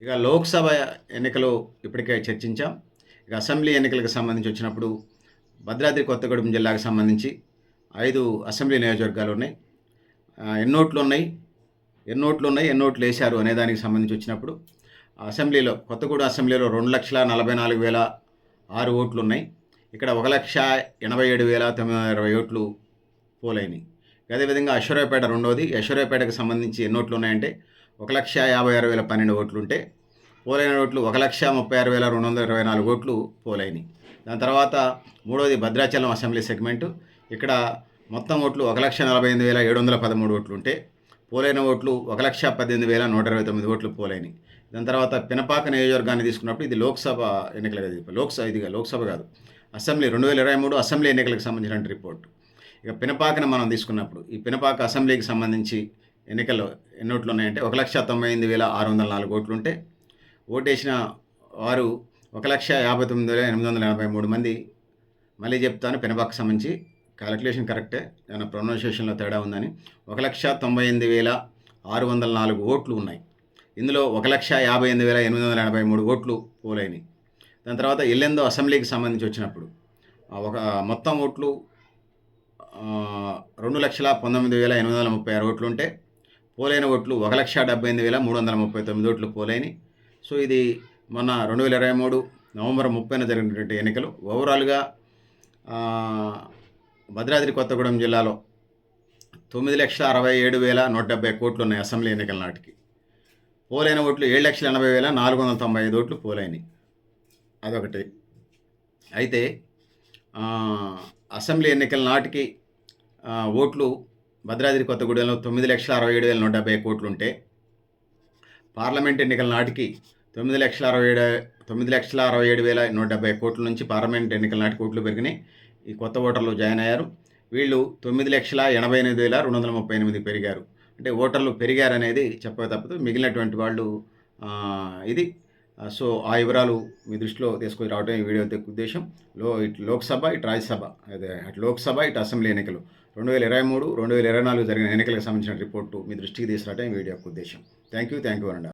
ఇక లోక్సభ ఎన్నికలు ఇప్పటికే చర్చించాం. ఇక అసెంబ్లీ ఎన్నికలకు సంబంధించి వచ్చినప్పుడు భద్రాద్రి కొత్తగూడెం జిల్లాకు సంబంధించి 5 అసెంబ్లీ నియోజకవర్గాలున్నాయి. ఎన్నోట్లున్నాయి, ఎన్నోట్లేశారు అనే దానికి సంబంధించి వచ్చినప్పుడు అసెంబ్లీలో కొత్తగూడెం అసెంబ్లీలో 2,47,046 ఓట్లున్నాయి. ఇక్కడ 1,87,920 ఓట్లు పోలైనయి. అదేవిధంగా అశ్వరావుపేట రెండోది. అశ్వరావుపేటకు సంబంధించి ఎన్ని ఓట్లున్నాయంటే 1,56,012 ఓట్లుంటే పోలైన ఓట్లు 1,36,224 ఓట్లు పోలైనయి. దాని తర్వాత మూడోది భద్రాచలం అసెంబ్లీ సెగ్మెంటు. ఇక్కడ మొత్తం ఓట్లు 1,48,713 ఓట్లుంటే పోలైన ఓట్లు 1,18,129 ఓట్లు పోలైనయి. దాని తర్వాత పినపాక నియోజకవర్గాన్ని తీసుకున్నప్పుడు ఇది లోక్సభ ఎన్నికలు కాదు, లోక్సభ కాదు, అసెంబ్లీ 2023 అసెంబ్లీ ఎన్నికలకు సంబంధించిన రిపోర్టు. ఇక పినపాకను మనం తీసుకున్నప్పుడు ఈ పినపాక అసెంబ్లీకి సంబంధించి ఎన్నికల్లో ఎన్ని ఓట్లు ఉన్నాయంటే 1,98,604 ఓట్లుంటే ఓటేసిన వారు 1,59,883 మంది. మళ్ళీ చెప్తాను, పినపాకకు సంబంధించి క్యాలిక్యులేషన్ కరెక్టే, ఏమైనా ప్రొనౌన్సియేషన్లో తేడా ఉందని. 1,98,604 ఓట్లు ఉన్నాయి. ఇందులో 1,58,883 ఓట్లు పోలైనయి. దాని తర్వాత ఎల్లెందో అసెంబ్లీకి సంబంధించి వచ్చినప్పుడు మొత్తం ఓట్లు 2,19,836 ఓట్లు ఉంటే పోలైన ఓట్లు 1,78,339 ఓట్లు పోలైనయి. సో ఇది మొన్న 2023 నవంబర్ 30న జరిగినటువంటి ఎన్నికలు. ఓవరాల్గా భద్రాద్రి కొత్తగూడెం జిల్లాలో 9,67,170 కోట్లు ఉన్నాయి అసెంబ్లీ ఎన్నికల నాటికి. పోలైన ఓట్లు 7,80,495 ఓట్లు పోలైనయి. అదొకటి. అయితే అసెంబ్లీ ఎన్నికల నాటికి ఓట్లు భద్రాద్రి కొత్తగూడెంలో 9,67,170 కోట్లు ఉంటే పార్లమెంట్ ఎన్నికల నాటికి 9,67,170 కోట్ల నుంచి పార్లమెంట్ ఎన్నికల నాటికి ఓట్లు పెరిగినాయి. ఈ కొత్త ఓటర్లు జాయిన్ అయ్యారు. వీళ్ళు 9,88,238 పెరిగారు. అంటే ఓటర్లు పెరిగారనేది చెప్పక తప్పదు. మిగిలినటువంటి వాళ్ళు ఇది. సో ఆ వివరాలు మీ దృష్టిలో తీసుకొని రావడం ఈ వీడియో ఉద్దేశం. ఇటు లోక్సభ, ఇటు రాజ్యసభ, అటు లోక్సభ, ఇటు అసెంబ్లీ ఎన్నికలు 2023, 2024 జరిగిన ఎన్నికలకు సంబంధించిన రిపోర్టు మీ దృష్టికి తీసుకురావడం ఈ వీడియో యొక్క ఉద్దేశం. థ్యాంక్ యూ అనండి.